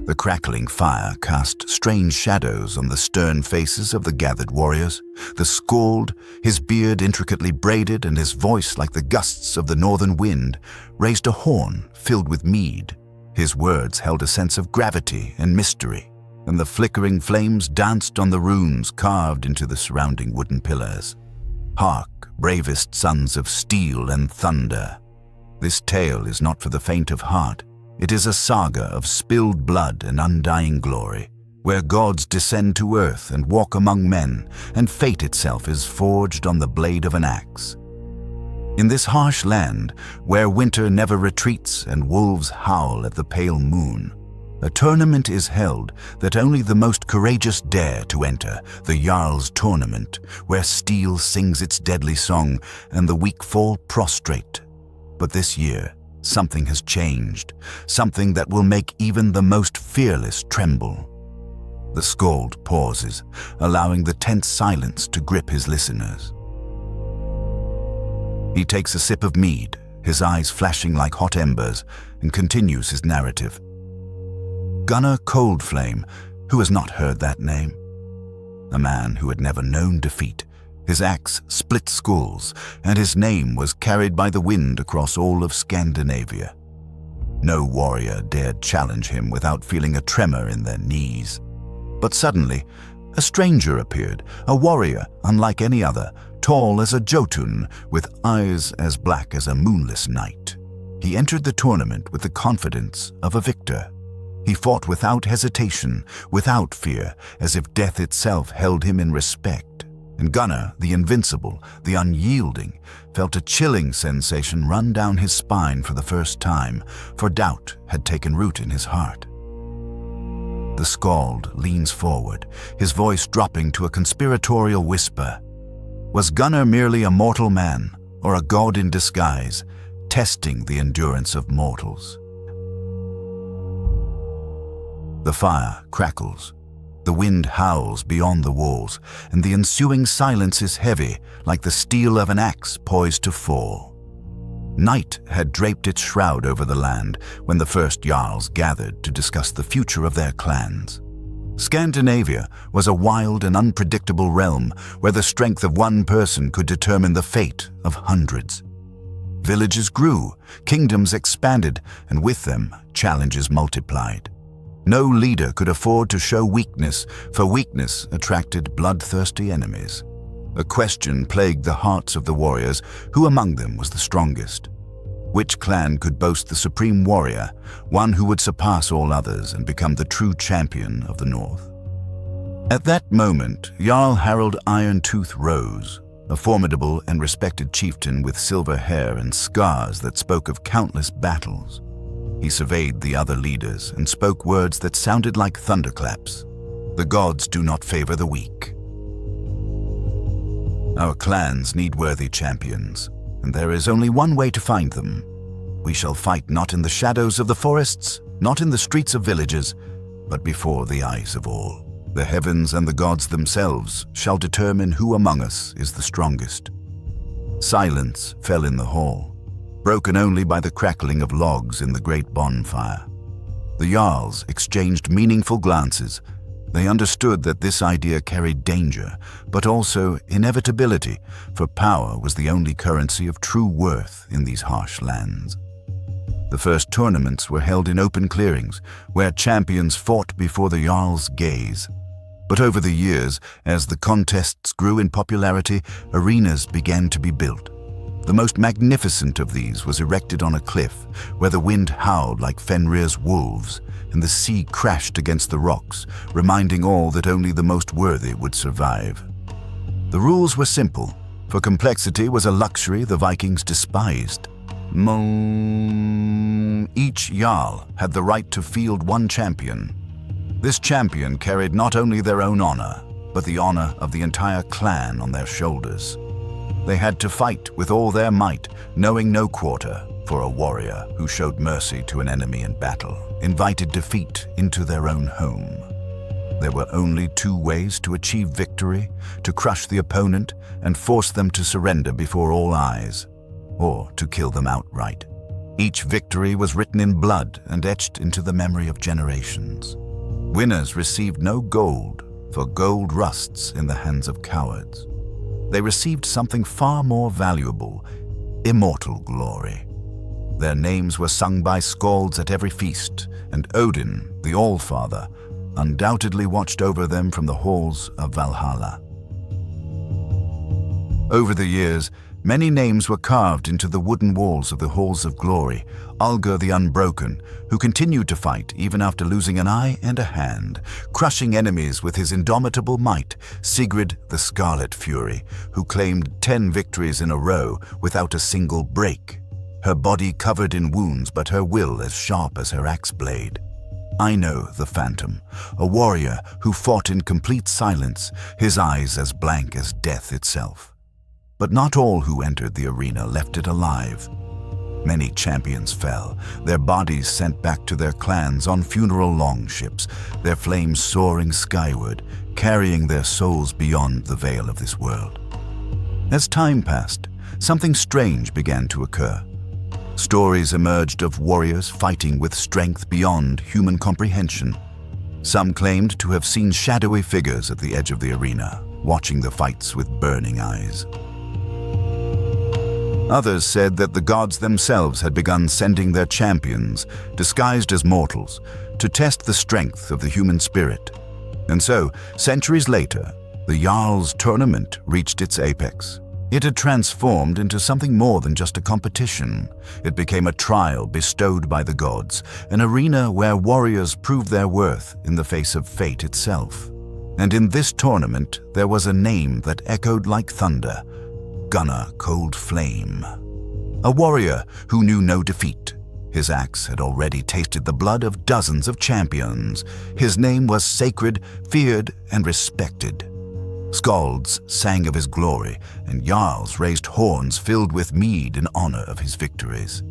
The crackling fire cast strange shadows on the stern faces of the gathered warriors. The Skald, his beard intricately braided and his voice like the gusts of the northern wind, raised a horn filled with mead. His words held a sense of gravity and mystery, and the flickering flames danced on the runes carved into the surrounding wooden pillars. Hark, bravest sons of steel and thunder! This tale is not for the faint of heart. It is a saga of spilled blood and undying glory, where gods descend to earth and walk among men, and fate itself is forged on the blade of an axe. In this harsh land, where winter never retreats and wolves howl at the pale moon, a tournament is held that only the most courageous dare to enter, the Jarl's Tournament, where steel sings its deadly song and the weak fall prostrate. But this year, something has changed, something that will make even the most fearless tremble. The Skald pauses, allowing the tense silence to grip his listeners. He takes a sip of mead, his eyes flashing like hot embers, and continues his narrative. Gunnar Coldflame, who has not heard that name? A man who had never known defeat. His axe split skulls, and his name was carried by the wind across all of Scandinavia. No warrior dared challenge him without feeling a tremor in their knees. But suddenly, a stranger appeared, a warrior unlike any other, tall as a Jotun, with eyes as black as a moonless night. He entered the tournament with the confidence of a victor. He fought without hesitation, without fear, as if death itself held him in respect. And Gunnar, the invincible, the unyielding, felt a chilling sensation run down his spine for the first time, for doubt had taken root in his heart. The Skald leans forward, his voice dropping to a conspiratorial whisper. Was Gunnar merely a mortal man, or a god in disguise, testing the endurance of mortals? The fire crackles. The wind howls beyond the walls, and the ensuing silence is heavy, like the steel of an axe poised to fall. Night had draped its shroud over the land when the first Jarls gathered to discuss the future of their clans. Scandinavia was a wild and unpredictable realm where the strength of one person could determine the fate of hundreds. Villages grew, kingdoms expanded, and with them, challenges multiplied. No leader could afford to show weakness, for weakness attracted bloodthirsty enemies. A question plagued the hearts of the warriors: who among them was the strongest? Which clan could boast the supreme warrior, one who would surpass all others and become the true champion of the North? At that moment, Jarl Harald Irontooth rose, a formidable and respected chieftain with silver hair and scars that spoke of countless battles. He surveyed the other leaders and spoke words that sounded like thunderclaps. The gods do not favor the weak. Our clans need worthy champions, and there is only one way to find them. We shall fight not in the shadows of the forests, not in the streets of villages, but before the eyes of all. The heavens and the gods themselves shall determine who among us is the strongest. Silence fell in the hall, broken only by the crackling of logs in the great bonfire. The Jarls exchanged meaningful glances. They understood that this idea carried danger, but also inevitability, for power was the only currency of true worth in these harsh lands. The first tournaments were held in open clearings, where champions fought before the Jarl's gaze. But over the years, as the contests grew in popularity, arenas began to be built. The most magnificent of these was erected on a cliff, where the wind howled like Fenrir's wolves, and the sea crashed against the rocks, reminding all that only the most worthy would survive. The rules were simple, for complexity was a luxury the Vikings despised. Each Jarl had the right to field one champion. This champion carried not only their own honor, but the honor of the entire clan on their shoulders. They had to fight with all their might, knowing no quarter, for a warrior who showed mercy to an enemy in battle, invited defeat into their own home. There were only two ways to achieve victory: to crush the opponent and force them to surrender before all eyes, or to kill them outright. Each victory was written in blood and etched into the memory of generations. Winners received no gold, for gold rusts in the hands of cowards. They received something far more valuable: immortal glory. Their names were sung by skalds at every feast, and Odin, the All-Father, undoubtedly watched over them from the halls of Valhalla. Over the years, many names were carved into the wooden walls of the Halls of Glory. Ulgar the Unbroken, who continued to fight even after losing an eye and a hand, crushing enemies with his indomitable might. Sigrid the Scarlet Fury, who claimed 10 victories in a row without a single break, her body covered in wounds but her will as sharp as her axe blade. Ino the Phantom, a warrior who fought in complete silence, his eyes as blank as death itself. But not all who entered the arena left it alive. Many champions fell, their bodies sent back to their clans on funeral longships, their flames soaring skyward, carrying their souls beyond the veil of this world. As time passed, something strange began to occur. Stories emerged of warriors fighting with strength beyond human comprehension. Some claimed to have seen shadowy figures at the edge of the arena, watching the fights with burning eyes. Others said that the gods themselves had begun sending their champions, disguised as mortals, to test the strength of the human spirit. And so, centuries later, the Jarl's tournament reached its apex. It had transformed into something more than just a competition. It became a trial bestowed by the gods, an arena where warriors proved their worth in the face of fate itself. And in this tournament, there was a name that echoed like thunder: Gunnar Cold Flame. A warrior who knew no defeat. His axe had already tasted the blood of dozens of champions. His name was sacred, feared, and respected. Skalds sang of his glory, and Jarls raised horns filled with mead in honor of his victories.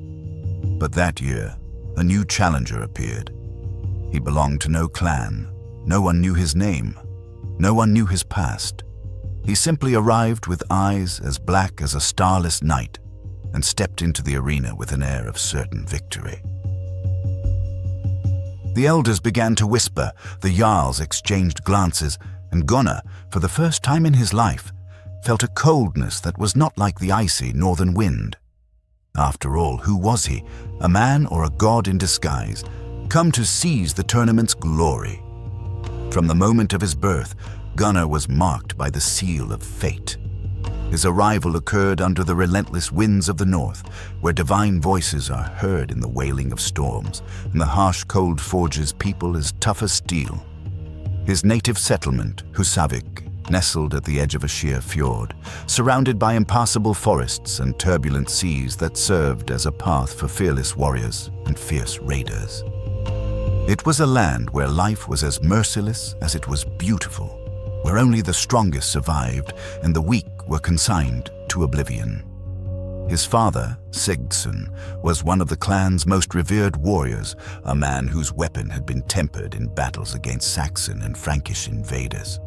But that year, a new challenger appeared. He belonged to no clan. No one knew his name. No one knew his past. He simply arrived with eyes as black as a starless night and stepped into the arena with an air of certain victory. The elders began to whisper, the Jarls exchanged glances, and Gunnar, for the first time in his life, felt a coldness that was not like the icy northern wind. After all, who was he? A man or a god in disguise, come to seize the tournament's glory? From the moment of his birth, Gunnar was marked by the seal of fate. His arrival occurred under the relentless winds of the north, where divine voices are heard in the wailing of storms, and the harsh cold forges people as tough as steel. His native settlement, Husavik, nestled at the edge of a sheer fjord, surrounded by impassable forests and turbulent seas that served as a path for fearless warriors and fierce raiders. It was a land where life was as merciless as it was beautiful, where only the strongest survived and the weak were consigned to oblivion. His father, Sigurdsson, was one of the clan's most revered warriors, a man whose weapon had been tempered in battles against Saxon and Frankish invaders.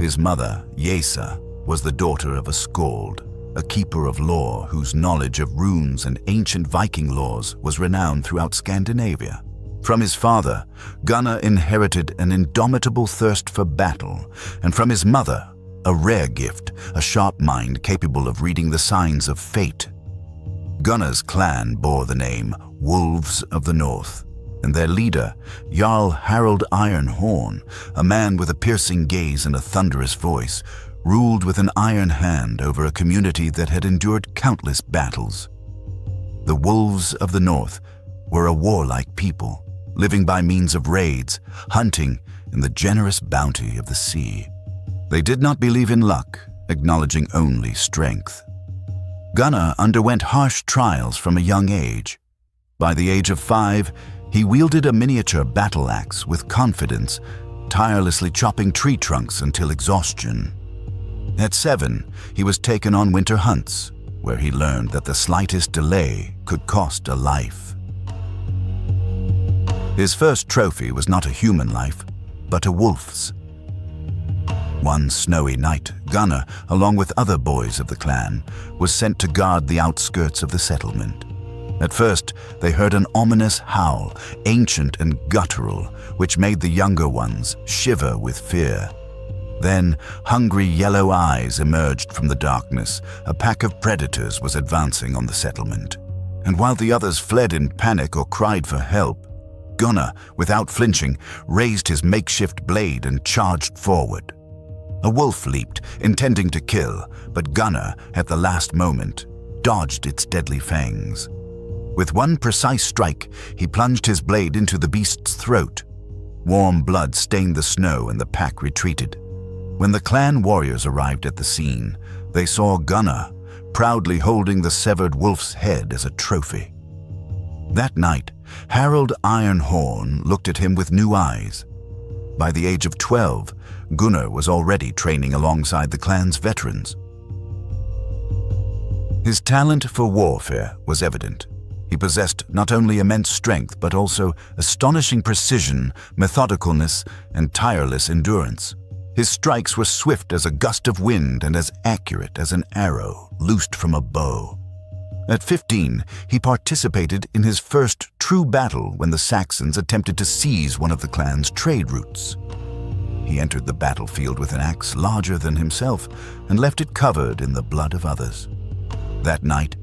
His mother, Yesa, was the daughter of a skald, a keeper of lore whose knowledge of runes and ancient Viking laws was renowned throughout Scandinavia. From his father, Gunnar inherited an indomitable thirst for battle, and from his mother, a rare gift, a sharp mind capable of reading the signs of fate. Gunnar's clan bore the name Wolves of the North, and their leader, Jarl Harald Ironhorn, a man with a piercing gaze and a thunderous voice, ruled with an iron hand over a community that had endured countless battles. The Wolves of the North were a warlike people, living by means of raids, hunting, and the generous bounty of the sea. They did not believe in luck, acknowledging only strength. Gunnar underwent harsh trials from a young age. By the age of 5, he wielded a miniature battle axe with confidence, tirelessly chopping tree trunks until exhaustion. At 7, he was taken on winter hunts, where he learned that the slightest delay could cost a life. His first trophy was not a human life, but a wolf's. One snowy night, Gunnar, along with other boys of the clan, was sent to guard the outskirts of the settlement. At first, they heard an ominous howl, ancient and guttural, which made the younger ones shiver with fear. Then, hungry yellow eyes emerged from the darkness. A pack of predators was advancing on the settlement. And while the others fled in panic or cried for help, Gunnar, without flinching, raised his makeshift blade and charged forward. A wolf leaped, intending to kill, but Gunnar, at the last moment, dodged its deadly fangs. With one precise strike, he plunged his blade into the beast's throat. Warm blood stained the snow and the pack retreated. When the clan warriors arrived at the scene, they saw Gunnar, proudly holding the severed wolf's head as a trophy. That night, Harald Ironhorn looked at him with new eyes. By the age of 12, Gunnar was already training alongside the clan's veterans. His talent for warfare was evident. He possessed not only immense strength, but also astonishing precision, methodicalness, and tireless endurance. His strikes were swift as a gust of wind and as accurate as an arrow loosed from a bow. At 15, he participated in his first true battle when the Saxons attempted to seize one of the clan's trade routes. He entered the battlefield with an axe larger than himself and left it covered in the blood of others. That night,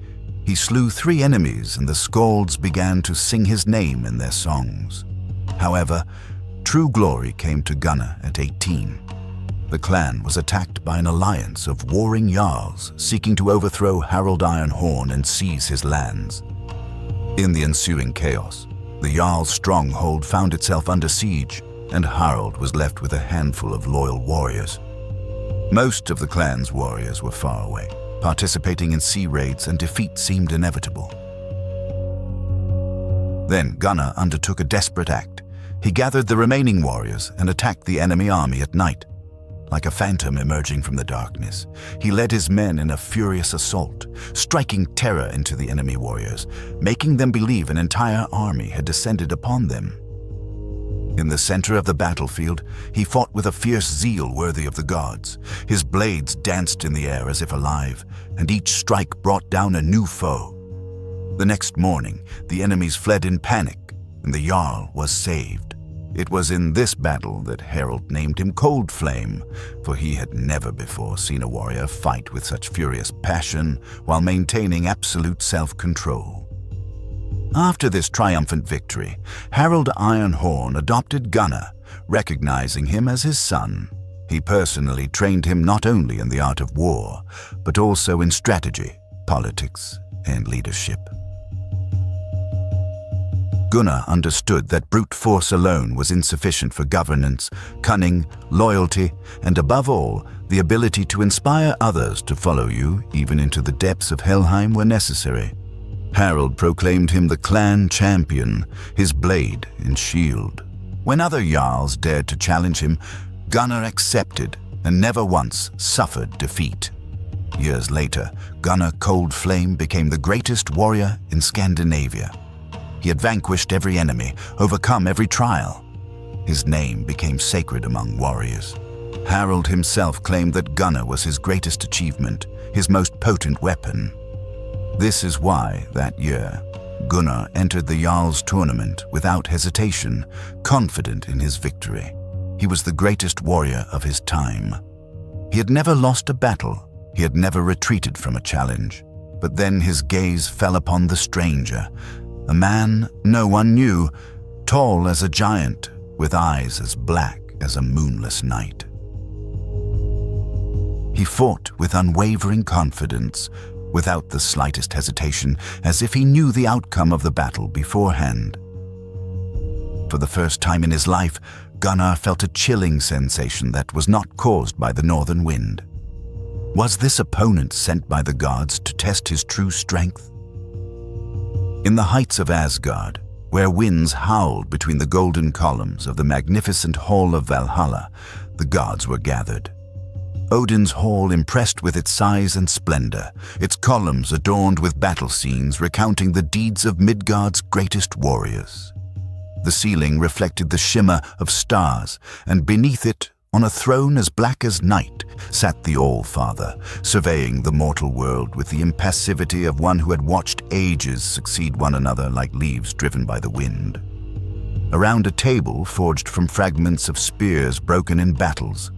he slew 3 enemies, and the skalds began to sing his name in their songs. However, true glory came to Gunnar at 18. The clan was attacked by an alliance of warring jarls seeking to overthrow Harald Ironhorn and seize his lands. In the ensuing chaos, the jarl's stronghold found itself under siege, and Harald was left with a handful of loyal warriors. Most of the clan's warriors were far away, participating in sea raids, and defeat seemed inevitable. Then Gunnar undertook a desperate act. He gathered the remaining warriors and attacked the enemy army at night. Like a phantom emerging from the darkness, he led his men in a furious assault, striking terror into the enemy warriors, making them believe an entire army had descended upon them. In the center of the battlefield, he fought with a fierce zeal worthy of the gods. His blades danced in the air as if alive, and each strike brought down a new foe. The next morning, the enemies fled in panic, and the Jarl was saved. It was in this battle that Harald named him Cold Flame, for he had never before seen a warrior fight with such furious passion while maintaining absolute self-control. After this triumphant victory, Harald Ironhorn adopted Gunnar, recognizing him as his son. He personally trained him not only in the art of war, but also in strategy, politics, and leadership. Gunnar understood that brute force alone was insufficient for governance. Cunning, loyalty, and above all, the ability to inspire others to follow you, even into the depths of Helheim, were necessary. Harald proclaimed him the clan champion, his blade and shield. When other jarls dared to challenge him, Gunnar accepted and never once suffered defeat. Years later, Gunnar Cold Flame became the greatest warrior in Scandinavia. He had vanquished every enemy, overcome every trial. His name became sacred among warriors. Harald himself claimed that Gunnar was his greatest achievement, his most potent weapon. This is why, that year, Gunnar entered the Jarl's tournament without hesitation, confident in his victory. He was the greatest warrior of his time. He had never lost a battle. He had never retreated from a challenge. But then his gaze fell upon the stranger, a man no one knew, tall as a giant, with eyes as black as a moonless night. He fought with unwavering confidence, without the slightest hesitation, as if he knew the outcome of the battle beforehand. For the first time in his life, Gunnar felt a chilling sensation that was not caused by the northern wind. Was this opponent sent by the gods to test his true strength? In the heights of Asgard, where winds howled between the golden columns of the magnificent Hall of Valhalla, the gods were gathered. Odin's hall impressed with its size and splendor, its columns adorned with battle scenes recounting the deeds of Midgard's greatest warriors. The ceiling reflected the shimmer of stars, and beneath it, On a throne as black as night sat the All-Father, surveying the mortal world with the impassivity of one who had watched ages succeed one another like leaves driven by the wind. Around a table forged from fragments of spears broken in battles,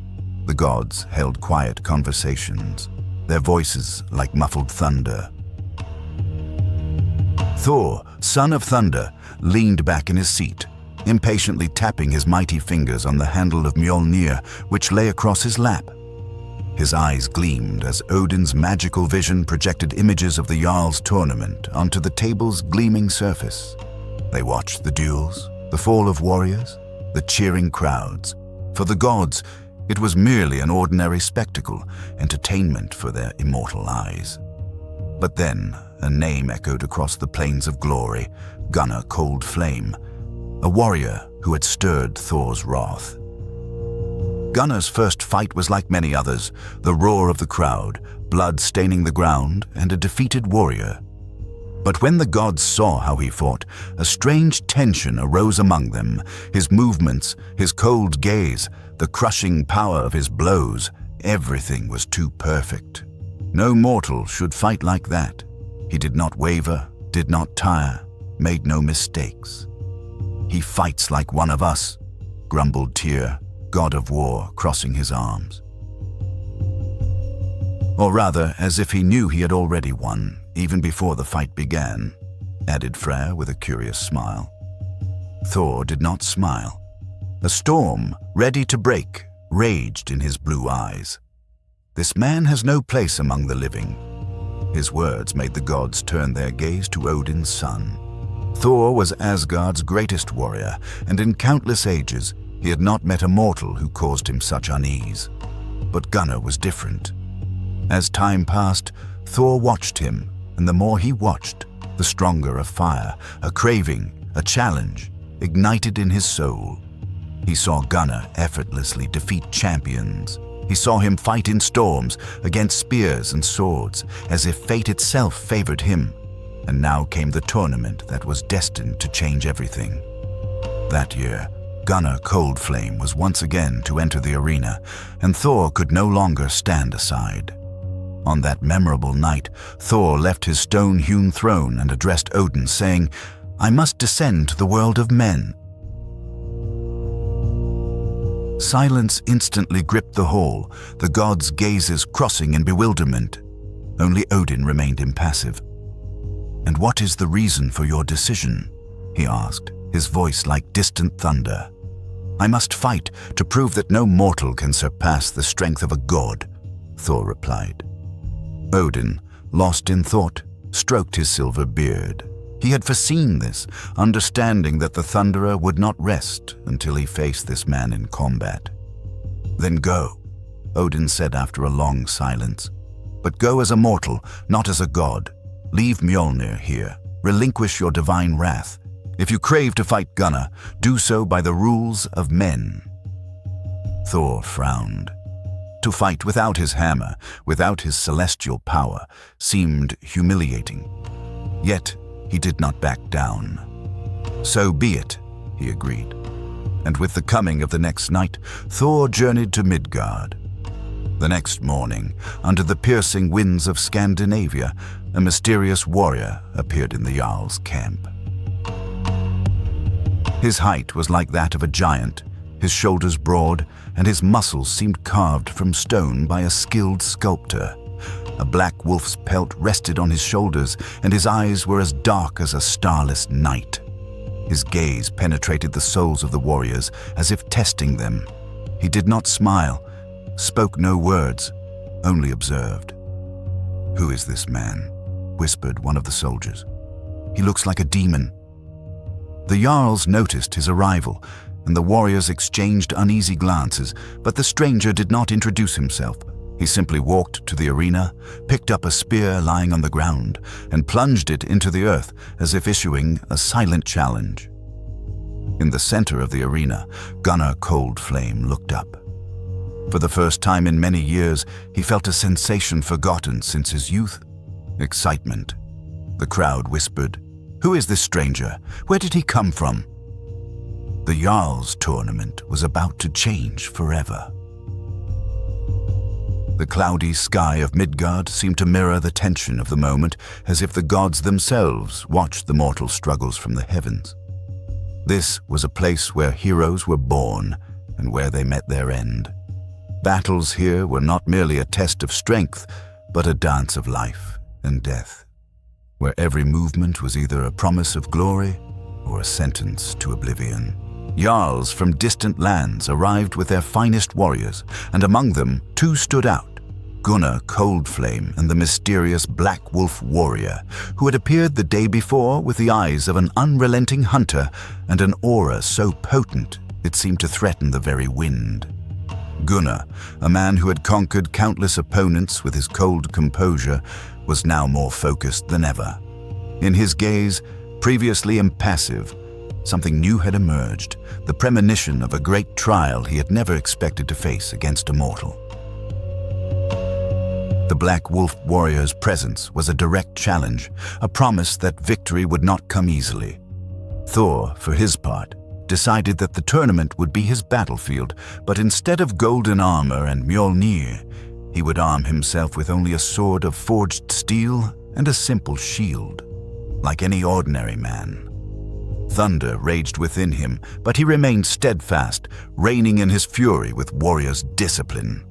the gods held quiet conversations, their voices like muffled thunder. Thor, son of thunder, leaned back in his seat, impatiently tapping his mighty fingers on the handle of Mjolnir, which lay across his lap. His eyes gleamed as Odin's magical vision projected images of the Jarl's tournament onto the table's gleaming surface. They watched the duels, the fall of warriors, the cheering crowds. For the gods, it was merely an ordinary spectacle, entertainment for their immortal eyes. But then, a name echoed across the plains of glory, Gunnar Cold Flame, a warrior who had stirred Thor's wrath. Gunnar's first fight was like many others, the roar of the crowd, blood staining the ground, and a defeated warrior. But when the gods saw how he fought, a strange tension arose among them. His movements, his cold gaze, the crushing power of his blows, everything was too perfect. No mortal should fight like that. He did not waver, did not tire, made no mistakes. "He fights like one of us," grumbled Tyr, god of war, crossing his arms. Or rather, as if he knew he had already won, even before the fight began, added Freyr with a curious smile. Thor did not smile. A storm, ready to break, raged in his blue eyes. "This man has no place among the living." His words made the gods turn their gaze to Odin's son. Thor was Asgard's greatest warrior, and in countless ages he had not met a mortal who caused him such unease. But Gunnar was different. As time passed, Thor watched him, and the more he watched, the stronger a fire, a craving, a challenge, ignited in his soul. He saw Gunnar effortlessly defeat champions. He saw him fight in storms against spears and swords, as if fate itself favored him. And now came the tournament that was destined to change everything. That year, Gunnar Cold Flame was once again to enter the arena, and Thor could no longer stand aside. On that memorable night, Thor left his stone-hewn throne and addressed Odin, saying, "I must descend to the world of men." Silence instantly gripped the hall, the gods' gazes crossing in bewilderment. Only Odin remained impassive. "And what is the reason for your decision?" he asked, his voice like distant thunder. "I must fight to prove that no mortal can surpass the strength of a god," Thor replied. Odin, lost in thought, stroked his silver beard. He had foreseen this, understanding that the Thunderer would not rest until he faced this man in combat. "Then go," Odin said after a long silence. "But go as a mortal, not as a god. Leave Mjolnir here. Relinquish your divine wrath. If you crave to fight Gunnar, do so by the rules of men." Thor frowned. To fight without his hammer, without his celestial power, seemed humiliating. Yet he did not back down. "So be it," he agreed. And with the coming of the next night, Thor journeyed to Midgard. The next morning, under the piercing winds of Scandinavia, a mysterious warrior appeared in the Jarl's camp. His height was like that of a giant, his shoulders broad, and his muscles seemed carved from stone by a skilled sculptor. A black wolf's pelt rested on his shoulders, and his eyes were as dark as a starless night. His gaze penetrated the souls of the warriors, as if testing them. He did not smile, spoke no words, only observed. "Who is this man?" whispered one of the soldiers. "He looks like a demon." The Jarls noticed his arrival, and the warriors exchanged uneasy glances, but the stranger did not introduce himself. He simply walked to the arena, picked up a spear lying on the ground, and plunged it into the earth as if issuing a silent challenge. In the center of the arena, Gunnar Cold Flame looked up. For the first time in many years, he felt a sensation forgotten since his youth. Excitement. The crowd whispered, "Who is this stranger? Where did he come from?" The Jarl's tournament was about to change forever. The cloudy sky of Midgard seemed to mirror the tension of the moment, as if the gods themselves watched the mortal struggles from the heavens. This was a place where heroes were born and where they met their end. Battles here were not merely a test of strength, but a dance of life and death, where every movement was either a promise of glory or a sentence to oblivion. Jarls from distant lands arrived with their finest warriors, and among them 2 stood out: Gunnar Coldflame and the mysterious Black Wolf warrior, who had appeared the day before with the eyes of an unrelenting hunter and an aura so potent it seemed to threaten the very wind. Gunnar, a man who had conquered countless opponents with his cold composure, was now more focused than ever. In his gaze, previously impassive, something new had emerged, the premonition of a great trial he had never expected to face against a mortal. The Black Wolf warrior's presence was a direct challenge, a promise that victory would not come easily. Thor, for his part, decided that the tournament would be his battlefield, but instead of golden armor and Mjolnir, he would arm himself with only a sword of forged steel and a simple shield, like any ordinary man. Thunder raged within him, but he remained steadfast, reigning in his fury with warrior's discipline.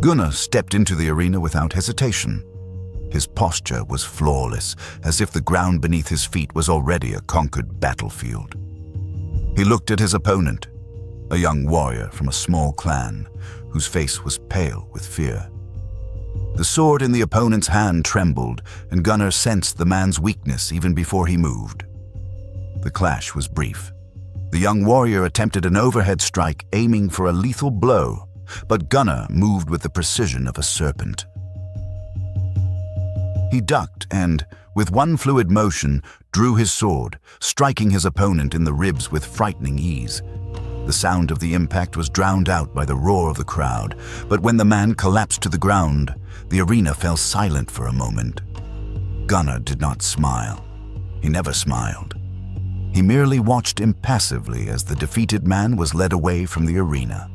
Gunnar stepped into the arena without hesitation. His posture was flawless, as if the ground beneath his feet was already a conquered battlefield. He looked at his opponent, a young warrior from a small clan, whose face was pale with fear. The sword in the opponent's hand trembled, and Gunnar sensed the man's weakness even before he moved. The clash was brief. The young warrior attempted an overhead strike, aiming for a lethal blow, but Gunnar moved with the precision of a serpent. He ducked and, with one fluid motion, drew his sword, striking his opponent in the ribs with frightening ease. The sound of the impact was drowned out by the roar of the crowd, but when the man collapsed to the ground, the arena fell silent for a moment. Gunnar did not smile. He never smiled. He merely watched impassively as the defeated man was led away from the arena.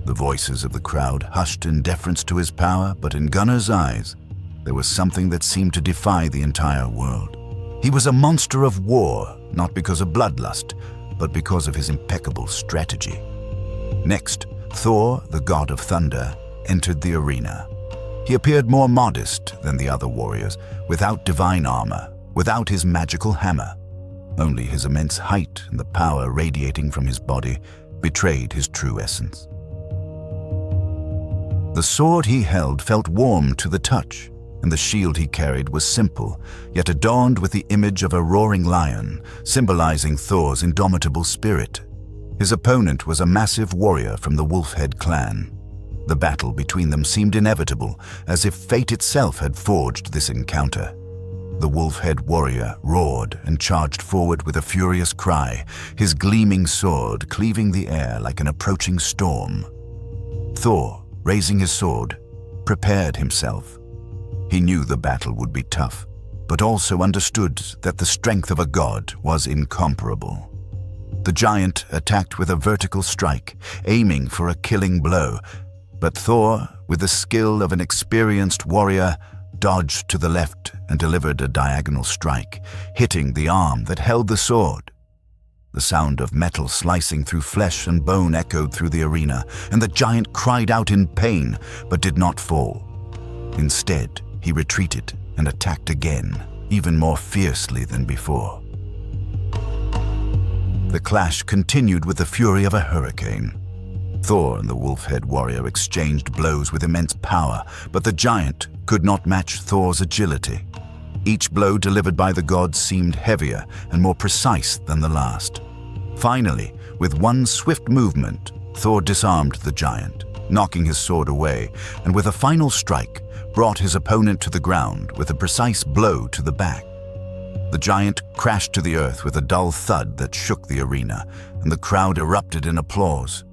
The voices of the crowd hushed in deference to his power, but in Gunnar's eyes, there was something that seemed to defy the entire world. He was a monster of war, not because of bloodlust, but because of his impeccable strategy. Next, Thor, the god of thunder, entered the arena. He appeared more modest than the other warriors, without divine armor, without his magical hammer. Only his immense height and the power radiating from his body betrayed his true essence. The sword he held felt warm to the touch, and the shield he carried was simple, yet adorned with the image of a roaring lion, symbolizing Thor's indomitable spirit. His opponent was a massive warrior from the Wolfhead clan. The battle between them seemed inevitable, as if fate itself had forged this encounter. The Wolfhead warrior roared and charged forward with a furious cry, his gleaming sword cleaving the air like an approaching storm. Thor, raising his sword, prepared himself. He knew the battle would be tough, but also understood that the strength of a god was incomparable. The giant attacked with a vertical strike, aiming for a killing blow, but Thor, with the skill of an experienced warrior, dodged to the left and delivered a diagonal strike, hitting the arm that held the sword. The sound of metal slicing through flesh and bone echoed through the arena, and the giant cried out in pain, but did not fall. Instead, he retreated and attacked again, even more fiercely than before. The clash continued with the fury of a hurricane. Thor and the Wolfhead warrior exchanged blows with immense power, but the giant could not match Thor's agility. Each blow delivered by the god seemed heavier and more precise than the last. Finally, with one swift movement, Thor disarmed the giant, knocking his sword away, and with a final strike, brought his opponent to the ground with a precise blow to the back. The giant crashed to the earth with a dull thud that shook the arena, and the crowd erupted in applause.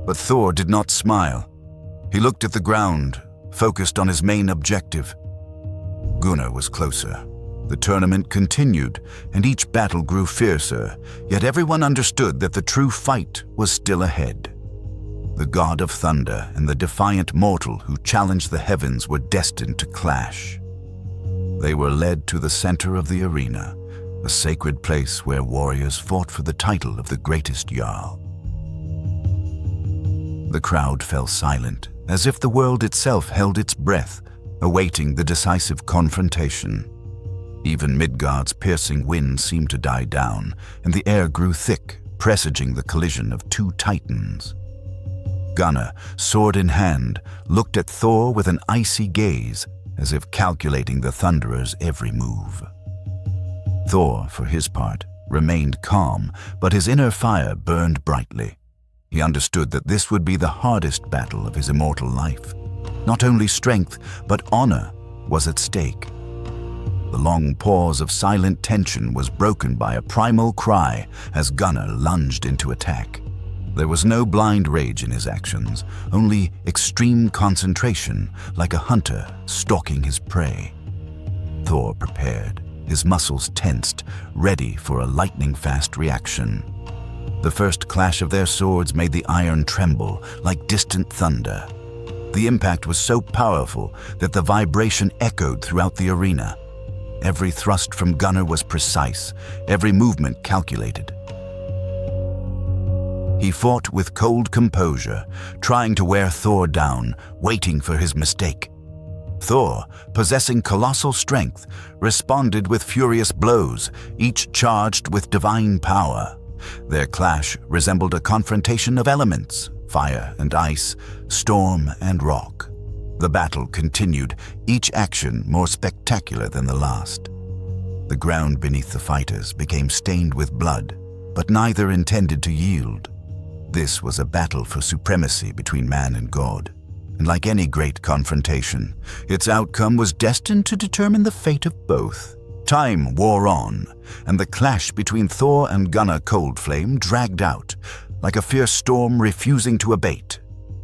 But Thor did not smile. He looked at the ground, focused on his main objective. Gunnar was closer. The tournament continued, and each battle grew fiercer, yet everyone understood that the true fight was still ahead. The god of thunder and the defiant mortal who challenged the heavens were destined to clash. They were led to the center of the arena, a sacred place where warriors fought for the title of the greatest Jarl. The crowd fell silent, as if the world itself held its breath, awaiting the decisive confrontation. Even Midgard's piercing wind seemed to die down, and the air grew thick, presaging the collision of two titans. Gunnar, sword in hand, looked at Thor with an icy gaze, as if calculating the Thunderer's every move. Thor, for his part, remained calm, but his inner fire burned brightly. He understood that this would be the hardest battle of his immortal life. Not only strength, but honor was at stake. The long pause of silent tension was broken by a primal cry as Gunnar lunged into attack. There was no blind rage in his actions, only extreme concentration, like a hunter stalking his prey. Thor prepared, his muscles tensed, ready for a lightning-fast reaction. The first clash of their swords made the iron tremble like distant thunder. The impact was so powerful that the vibration echoed throughout the arena. Every thrust from Gunnar was precise, every movement calculated. He fought with cold composure, trying to wear Thor down, waiting for his mistake. Thor, possessing colossal strength, responded with furious blows, each charged with divine power. Their clash resembled a confrontation of elements, fire and ice, storm and rock. The battle continued, each action more spectacular than the last. The ground beneath the fighters became stained with blood, but neither intended to yield. This was a battle for supremacy between man and god, and like any great confrontation, its outcome was destined to determine the fate of both. Time wore on, and the clash between Thor and Gunnar Coldflame dragged out, like a fierce storm refusing to abate.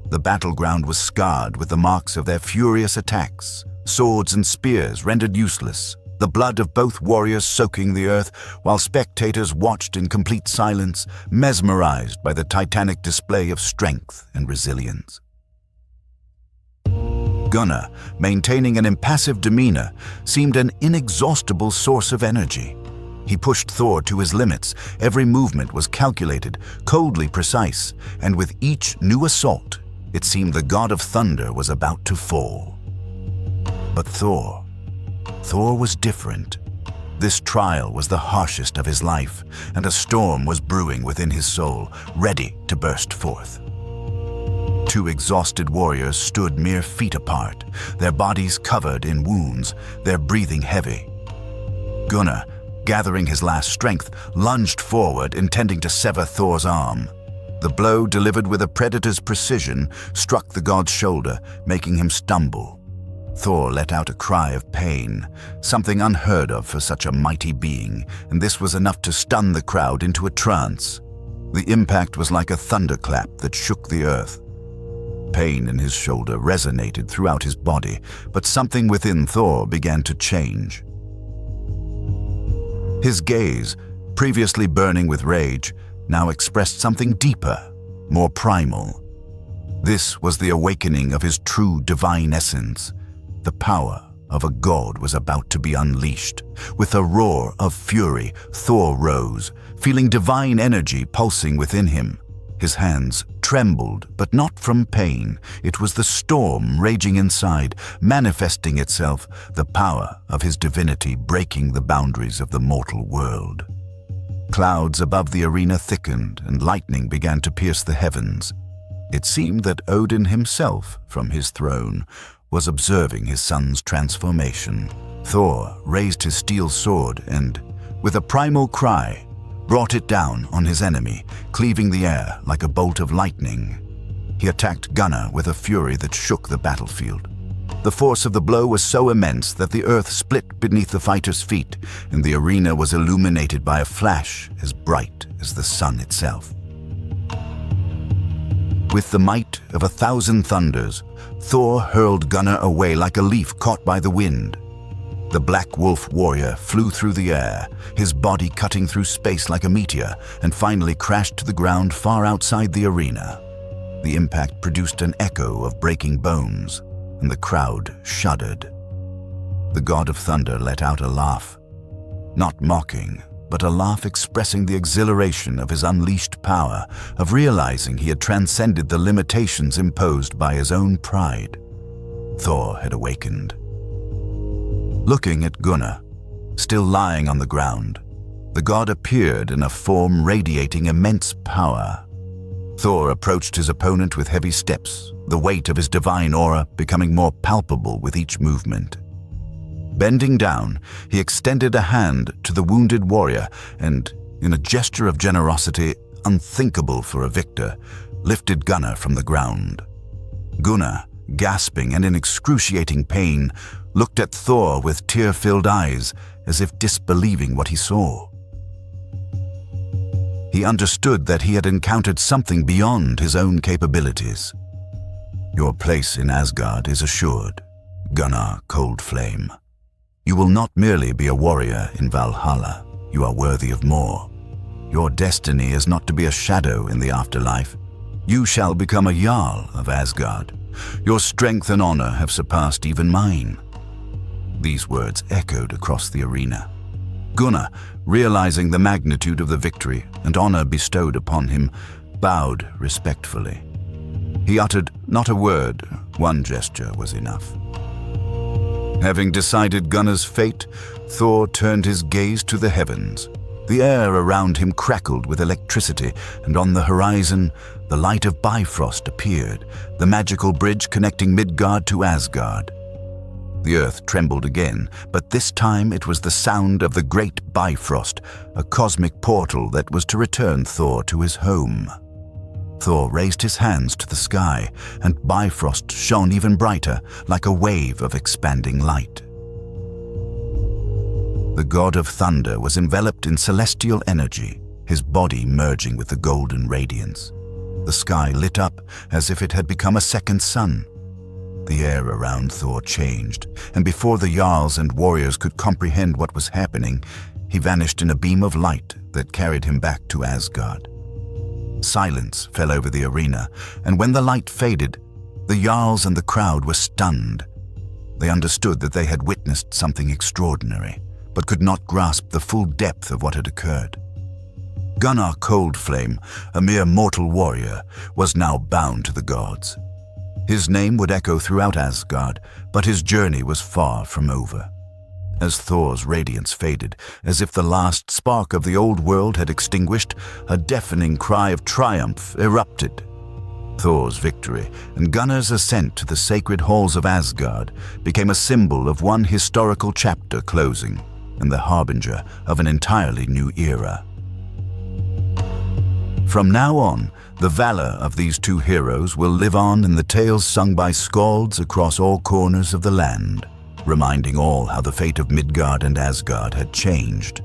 The battleground was scarred with the marks of their furious attacks, swords and spears rendered useless, the blood of both warriors soaking the earth, while spectators watched in complete silence, mesmerized by the titanic display of strength and resilience. Gunnar, maintaining an impassive demeanor, seemed an inexhaustible source of energy. He pushed Thor to his limits. Every movement was calculated, coldly precise, and with each new assault, it seemed the god of thunder was about to fall. But Thor was different. This trial was the harshest of his life, and a storm was brewing within his soul, ready to burst forth. Two exhausted warriors stood mere feet apart, their bodies covered in wounds, their breathing heavy. Gunnar, gathering his last strength, lunged forward, intending to sever Thor's arm. The blow, delivered with a predator's precision, struck the god's shoulder, making him stumble. Thor let out a cry of pain, something unheard of for such a mighty being, and this was enough to stun the crowd into a trance. The impact was like a thunderclap that shook the earth. Pain in his shoulder resonated throughout his body, but something within Thor began to change. His gaze, previously burning with rage, now expressed something deeper, more primal. This was the awakening of his true divine essence. The power of a god was about to be unleashed. With a roar of fury, Thor rose, feeling divine energy pulsing within him. His hands trembled, but not from pain. It was the storm raging inside, manifesting itself, the power of his divinity breaking the boundaries of the mortal world. Clouds above the arena thickened, and lightning began to pierce the heavens. It seemed that Odin himself, from his throne, was observing his son's transformation. Thor raised his steel sword and, with a primal cry, brought it down on his enemy, cleaving the air like a bolt of lightning. He attacked Gunnar with a fury that shook the battlefield. The force of the blow was so immense that the earth split beneath the fighter's feet, and the arena was illuminated by a flash as bright as the sun itself. With the might of 1,000 thunders, Thor hurled Gunnar away like a leaf caught by the wind. The Black Wolf warrior flew through the air, his body cutting through space like a meteor, and finally crashed to the ground far outside the arena. The impact produced an echo of breaking bones, and the crowd shuddered. The god of thunder let out a laugh, not mocking, but a laugh expressing the exhilaration of his unleashed power, of realizing he had transcended the limitations imposed by his own pride. Thor had awakened. Looking at Gunnar, still lying on the ground, the god appeared in a form radiating immense power. Thor approached his opponent with heavy steps, the weight of his divine aura becoming more palpable with each movement. Bending down, he extended a hand to the wounded warrior and, in a gesture of generosity unthinkable for a victor, lifted Gunnar from the ground. Gunnar, gasping and in excruciating pain, looked at Thor with tear-filled eyes as if disbelieving what he saw. He understood that he had encountered something beyond his own capabilities. "Your place in Asgard is assured, Gunnar Coldflame. You will not merely be a warrior in Valhalla, you are worthy of more. Your destiny is not to be a shadow in the afterlife. You shall become a Jarl of Asgard. Your strength and honor have surpassed even mine." These words echoed across the arena. Gunnar, realizing the magnitude of the victory and honor bestowed upon him, bowed respectfully. He uttered not a word, one gesture was enough. Having decided Gunnar's fate, Thor turned his gaze to the heavens. The air around him crackled with electricity, and on the horizon, the light of Bifrost appeared, the magical bridge connecting Midgard to Asgard. The earth trembled again, but this time it was the sound of the great Bifrost, a cosmic portal that was to return Thor to his home. Thor raised his hands to the sky, and Bifrost shone even brighter, like a wave of expanding light. The god of thunder was enveloped in celestial energy, his body merging with the golden radiance. The sky lit up as if it had become a second sun. The air around Thor changed, and before the Jarls and warriors could comprehend what was happening, he vanished in a beam of light that carried him back to Asgard. Silence fell over the arena, and when the light faded, the Jarls and the crowd were stunned. They understood that they had witnessed something extraordinary, but could not grasp the full depth of what had occurred. Gunnar Coldflame, a mere mortal warrior, was now bound to the gods. His name would echo throughout Asgard, but his journey was far from over. As Thor's radiance faded, as if the last spark of the old world had extinguished, a deafening cry of triumph erupted. Thor's victory and Gunnar's ascent to the sacred halls of Asgard became a symbol of one historical chapter closing and the harbinger of an entirely new era. From now on, the valor of these two heroes will live on in the tales sung by skalds across all corners of the land, reminding all how the fate of Midgard and Asgard had changed.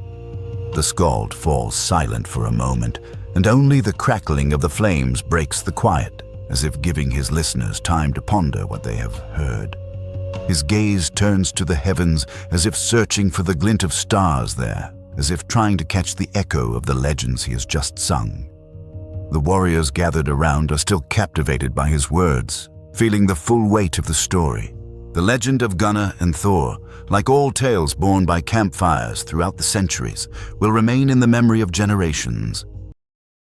The skald falls silent for a moment, and only the crackling of the flames breaks the quiet, as if giving his listeners time to ponder what they have heard. His gaze turns to the heavens as if searching for the glint of stars there, as if trying to catch the echo of the legends he has just sung. The warriors gathered around are still captivated by his words, feeling the full weight of the story. The legend of Gunnar and Thor, like all tales born by campfires throughout the centuries, will remain in the memory of generations.